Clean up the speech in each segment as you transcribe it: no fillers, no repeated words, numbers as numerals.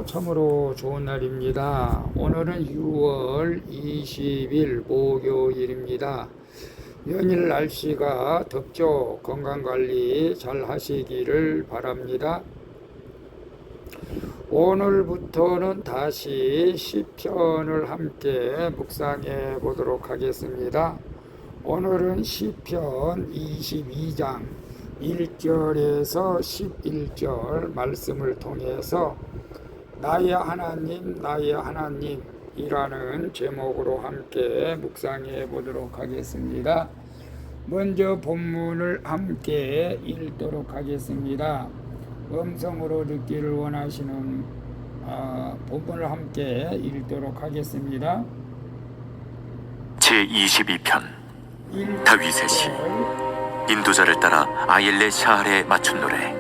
참으로 좋은 날입니다. 오늘은 6월 20일 목요일입니다. 연일 날씨가 덥죠. 건강관리 잘 하시기를 바랍니다. 오늘부터는 다시 시편을 함께 묵상해 보도록 하겠습니다. 오늘은 시편 22장 1절에서 11절 말씀을 통해서 나의 하나님 나의 하나님 이라는 제목으로 함께 묵상해 보도록 하겠습니다. 먼저 본문을 함께 읽도록 하겠습니다. 음성으로 듣기를 원하시는 본문을 함께 읽도록 하겠습니다. 제22편 다윗의 시 인도자를 따라 아일레 샤알에 맞춘 노래.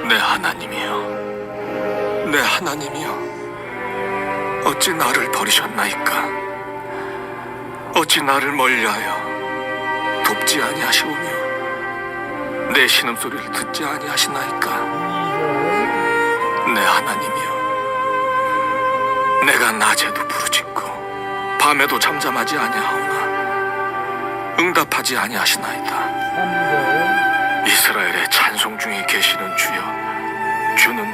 내 하나님이여, 내 하나님이여, 어찌 나를 버리셨나이까? 어찌 나를 멀리하여 돕지 아니하시오며 내 신음소리를 듣지 아니하시나이까? 내 하나님이여, 내가 낮에도 부르짖고 밤에도 잠잠하지 아니하오나 응답하지 아니하시나이다. 이스라엘의 찬송 중에 계시는 주여, 주는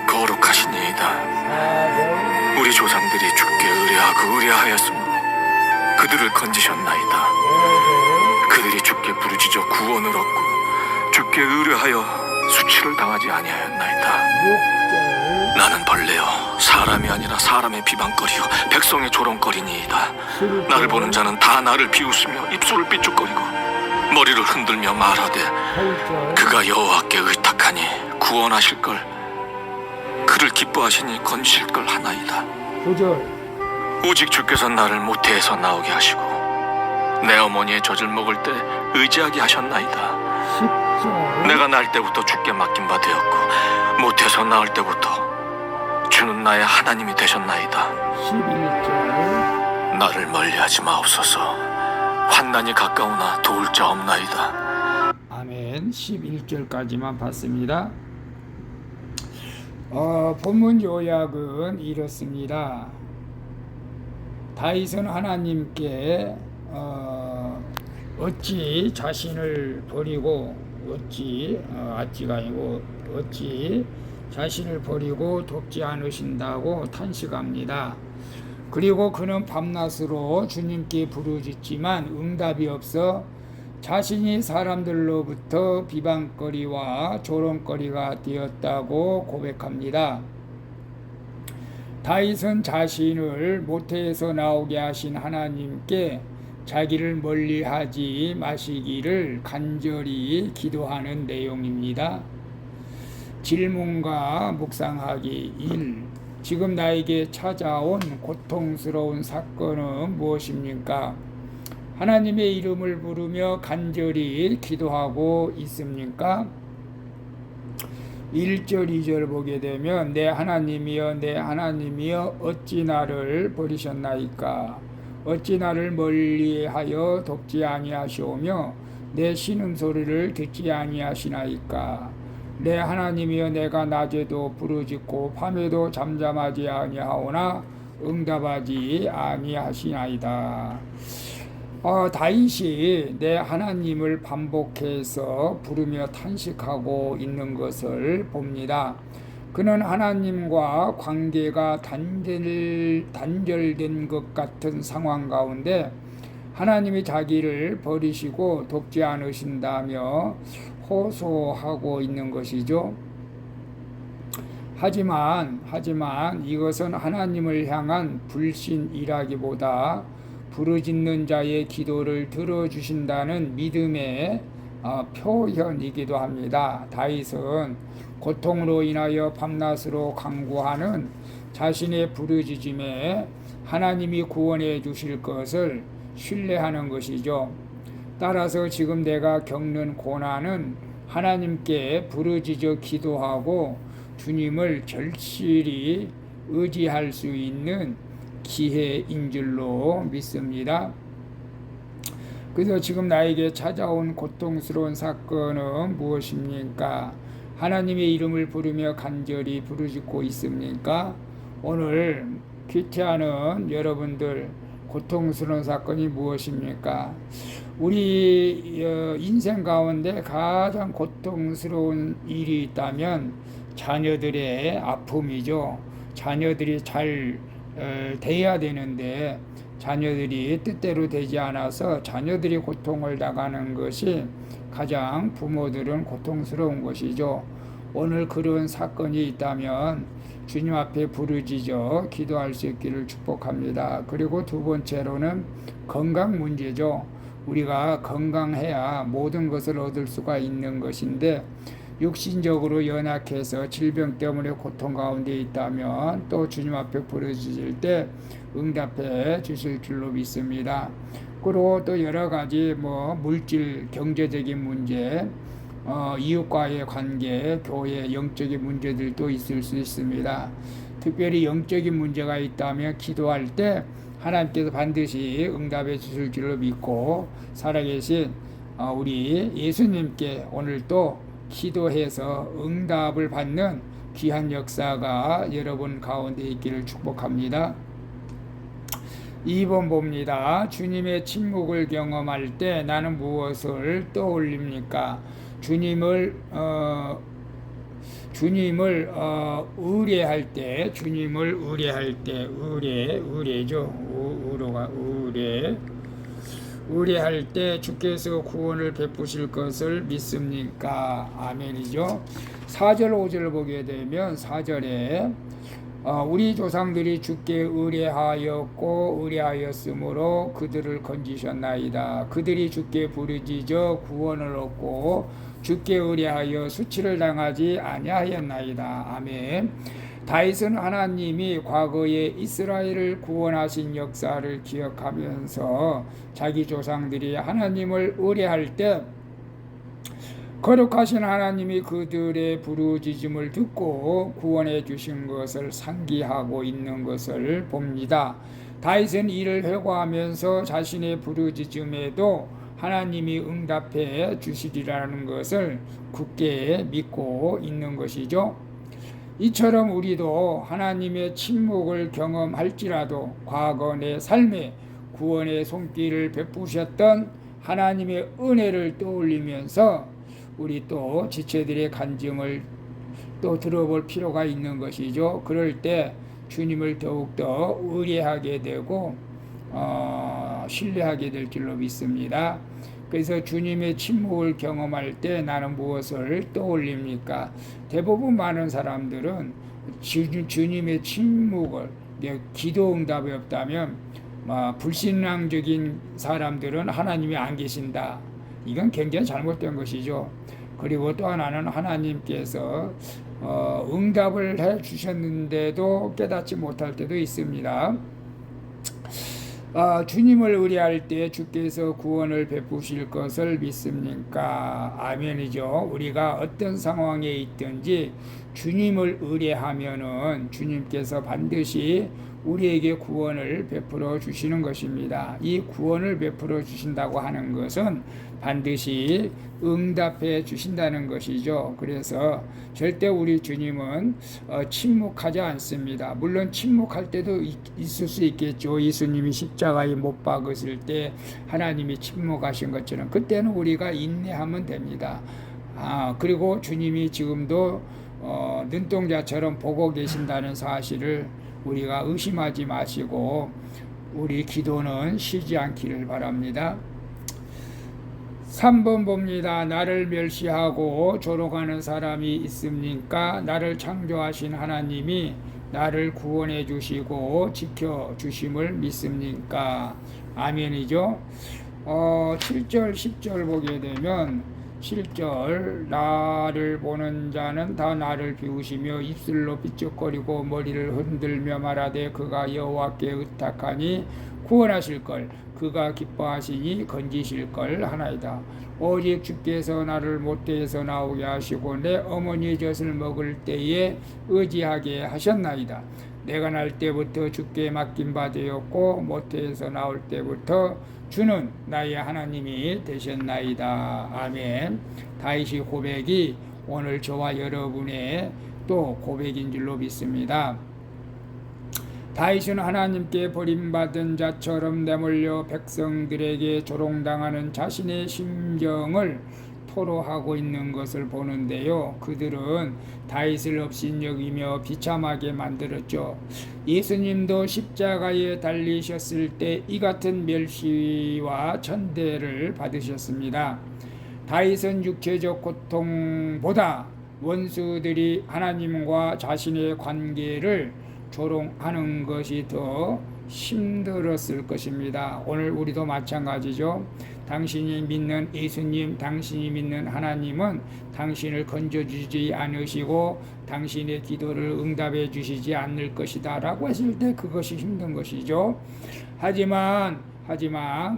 거룩하시니이다. 우리 조상들이 주께 의뢰하였으므로 그들을 건지셨나이다. 그들이 주께 부르짖어 구원을 얻고 주께 의뢰하여 수치를 당하지 아니하였나이다. 나는 벌레요 사람이 아니라 사람의 비방거리요 백성의 조롱거리니이다. 나를 보는 자는 다 나를 비웃으며 입술을 삐죽거리고 머리를 흔들며 말하되 그가 여호와께 의탁하니 구원하실 걸, 그를 기뻐하시니 건지실 걸 하나이다. 오직 주께서 나를 모태에서 나오게 하시고 내 어머니의 젖을 먹을 때 의지하게 하셨나이다. 내가 날 때부터 주께 맡긴 바 되었고 모태에서 나올 때부터 주는 나의 하나님이 되셨나이다. 11절 나를 멀리하지 마옵소서. 환난이 가까우나 도울 자 없나이다. 아멘. 11절까지만 봤습니다. 본문 요약은 이렇습니다. 다윗은 하나님께 어찌 자신을 버리고 어찌 자신을 버리고 돕지 않으신다고 탄식합니다. 그리고 그는 밤낮으로 주님께 부르짖지만 응답이 없어 자신이 사람들로부터 비방거리와 조롱거리가 되었다고 고백합니다. 다윗은 자신을 모태에서 나오게 하신 하나님께 자기를 멀리하지 마시기를 간절히 기도하는 내용입니다. 질문과 묵상하기 1. 지금 나에게 찾아온 고통스러운 사건은 무엇입니까? 하나님의 이름을 부르며 간절히 기도하고 있습니까? 1절, 2절 보게 되면 내 하나님이여 내 하나님이여 어찌 나를 버리셨나이까? 어찌 나를 멀리하여 돕지 아니하시오며 내 신음소리를 듣지 아니하시나이까? 내 하나님이여 내가 낮에도 부르짖고 밤에도 잠잠하지 아니하오나 응답하지 아니하시나이다. 다윗이 내 하나님을 반복해서 부르며 탄식하고 있는 것을 봅니다. 그는 하나님과 관계가 단절된 것 같은 상황 가운데 하나님이 자기를 버리시고 돕지 않으신다며 호소하고 있는 것이죠. 하지만 이것은 하나님을 향한 불신이라기보다 부르짖는 자의 기도를 들어주신다는 믿음의 표현이기도 합니다. 다윗은 고통으로 인하여 밤낮으로 간구하는 자신의 부르짖음에 하나님이 구원해 주실 것을 신뢰하는 것이죠. 따라서 지금 내가 겪는 고난은 하나님께 부르짖어 기도하고 주님을 절실히 의지할 수 있는 기회인 줄로 믿습니다. 그래서 지금 나에게 찾아온 고통스러운 사건은 무엇입니까? 하나님의 이름을 부르며 간절히 부르짖고 있습니까? 오늘 큐티하는 여러분들 고통스러운 사건이 무엇입니까? 우리 인생 가운데 가장 고통스러운 일이 있다면 자녀들의 아픔이죠. 자녀들이 잘 돼야 되는데 자녀들이 뜻대로 되지 않아서 자녀들이 고통을 당하는 것이 가장 부모들은 고통스러운 것이죠. 오늘 그런 사건이 있다면 주님 앞에 부르짖어 기도할 수 있기를 축복합니다. 그리고 두 번째로는 건강 문제죠. 우리가 건강해야 모든 것을 얻을 수가 있는 것인데 육신적으로 연약해서 질병 때문에 고통 가운데 있다면 또 주님 앞에 부르짖을 때 응답해 주실 줄로 믿습니다. 그리고 또 여러 가지 물질, 경제적인 문제, 이웃과의 관계, 교회 영적인 문제들도 있을 수 있습니다. 특별히 영적인 문제가 있다면 기도할 때 하나님께서 반드시 응답해 주실 줄로 믿고 살아계신 우리 예수님께 오늘 또 기도해서 응답을 받는 귀한 역사가 여러분 가운데 있기를 축복합니다. 2번 봅니다. 주님의 침묵을 경험할 때 나는 무엇을 떠올립니까? 주님을 의뢰할 때, 의뢰할 때 주께서 구원을 베푸실 것을 믿습니까? 아멘이죠. 4절 5절을 보게 되면 4절에 우리 조상들이 주께 의뢰하였으므로 그들을 건지셨나이다. 그들이 주께 부르짖어 구원을 얻고 주께 의뢰하여 수치를 당하지 아니하였나이다. 아멘. 다윗은 하나님이 과거에 이스라엘을 구원하신 역사를 기억하면서 자기 조상들이 하나님을 의뢰할 때 거룩하신 하나님이 그들의 부르짖음을 듣고 구원해 주신 것을 상기하고 있는 것을 봅니다. 다윗은 이를 회고하면서 자신의 부르짖음에도 하나님이 응답해 주시리라는 것을 굳게 믿고 있는 것이죠. 이처럼 우리도 하나님의 침묵을 경험할지라도 과거 내 삶에 구원의 손길을 베푸셨던 하나님의 은혜를 떠올리면서 우리 또 지체들의 간증을 또 들어볼 필요가 있는 것이죠. 그럴 때 주님을 더욱더 의뢰하게 되고 신뢰하게 될 줄로 믿습니다. 그래서 주님의 침묵을 경험할 때 나는 무엇을 떠올립니까? 대부분 많은 사람들은 주님의 침묵을, 기도 응답이 없다면 불신앙적인 사람들은 하나님이 안 계신다. 이건 굉장히 잘못된 것이죠. 그리고 또 하나는 하나님께서 응답을 해 주셨는데도 깨닫지 못할 때도 있습니다. 주님을 의뢰할 때 주께서 구원을 베푸실 것을 믿습니까? 아멘이죠. 우리가 어떤 상황에 있든지 주님을 의뢰하면은 주님께서 반드시 우리에게 구원을 베풀어 주시는 것입니다. 이 구원을 베풀어 주신다고 하는 것은 반드시 응답해 주신다는 것이죠. 그래서 절대 우리 주님은 침묵하지 않습니다. 물론 침묵할 때도 있을 수 있겠죠. 예수님이 십자가에 못 박으실 때 하나님이 침묵하신 것처럼 그때는 우리가 인내하면 됩니다. 그리고 주님이 지금도 눈동자처럼 보고 계신다는 사실을 우리가 의심하지 마시고 우리 기도는 쉬지 않기를 바랍니다. 3번 봅니다. 나를 멸시하고 조롱하는 사람이 있습니까? 나를 창조하신 하나님이 나를 구원해 주시고 지켜 주심을 믿습니까? 아멘이죠. 7절 10절 보게 되면 7절 나를 보는 자는 다 나를 비우시며 입술로 삐쩍거리고 머리를 흔들며 말하되 그가 여호와께 의탁하니 구원하실 걸 그가 기뻐하시니 건지실 걸 하나이다. 오직 주께서 나를 모태에서 나오게 하시고 내 어머니의 젖을 먹을 때에 의지하게 하셨나이다. 내가 날 때부터 주께 맡긴 바 되었고 모태에서 나올 때부터 주는 나의 하나님이 되셨나이다. 아멘. 다윗의 고백이 오늘 저와 여러분의 또 고백인 줄로 믿습니다. 다윗은 하나님께 버림받은 자처럼 내몰려 백성들에게 조롱당하는 자신의 심정을 토로하고 있는 것을 보는데요. 그들은 다윗을 업신여기며 비참하게 만들었죠. 예수님도 십자가에 달리셨을 때 이 같은 멸시와 천대를 받으셨습니다. 다윗은 육체적 고통보다 원수들이 하나님과 자신의 관계를 조롱하는 것이 더 힘들었을 것입니다. 오늘 우리도 마찬가지죠. 당신이 믿는 예수님, 당신이 믿는 하나님은 당신을 건져주지 않으시고 당신의 기도를 응답해 주시지 않을 것이다 라고 했을 때 그것이 힘든 것이죠. 하지만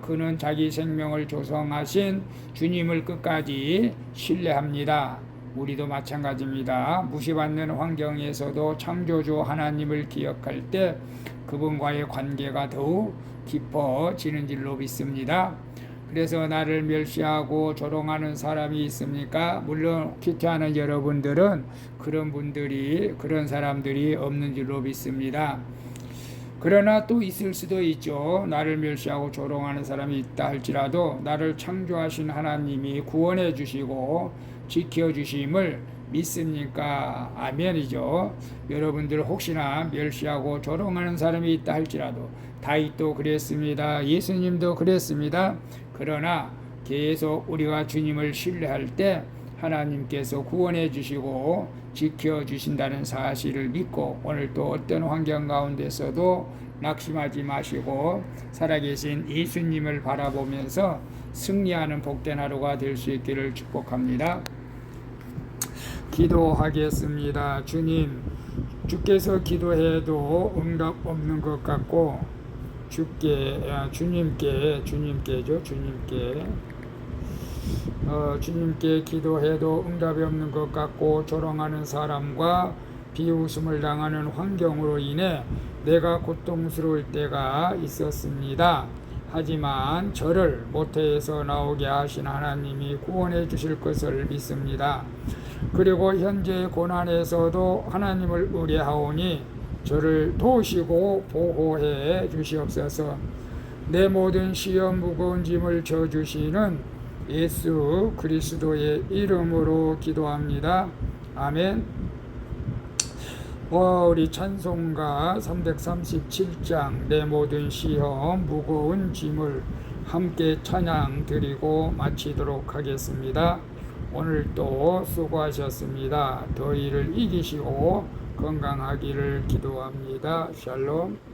그는 자기 생명을 조성하신 주님을 끝까지 신뢰합니다. 우리도 마찬가지입니다. 무시받는 환경에서도 창조주 하나님을 기억할 때 그분과의 관계가 더욱 깊어지는 줄로 믿습니다. 그래서 나를 멸시하고 조롱하는 사람이 있습니까? 물론 큐티하는 여러분들은 그런 사람들이 없는 줄로 믿습니다. 그러나 또 있을 수도 있죠. 나를 멸시하고 조롱하는 사람이 있다 할지라도 나를 창조하신 하나님이 구원해 주시고 지켜주심을 믿습니까? 아멘이죠. 여러분들 혹시나 멸시하고 조롱하는 사람이 있다 할지라도 다윗도 그랬습니다. 예수님도 그랬습니다. 그러나 계속 우리가 주님을 신뢰할 때 하나님께서 구원해 주시고 지켜주신다는 사실을 믿고 오늘 또 어떤 환경 가운데서도 낙심하지 마시고 살아계신 예수님을 바라보면서 승리하는 복된 하루가 될 수 있기를 축복합니다. 기도하겠습니다. 주께서 기도해도 응답 없는 것 같고 주님께 기도해도 응답이 없는 것 같고 조롱하는 사람과 비웃음을 당하는 환경으로 인해 내가 고통스러울 때가 있었습니다. 하지만 저를 모태에서 나오게 하신 하나님이 구원해 주실 것을 믿습니다. 그리고 현재 고난에서도 하나님을 의뢰하오니 저를 도우시고 보호해 주시옵소서. 내 모든 시험 무거운 짐을 져주시는 예수 그리스도의 이름으로 기도합니다. 아멘. 우리 찬송가 337장 내 모든 시험 무거운 짐을 함께 찬양 드리고 마치도록 하겠습니다. 오늘도 수고하셨습니다. 더위를 이기시고 건강하기를 기도합니다. 샬롬.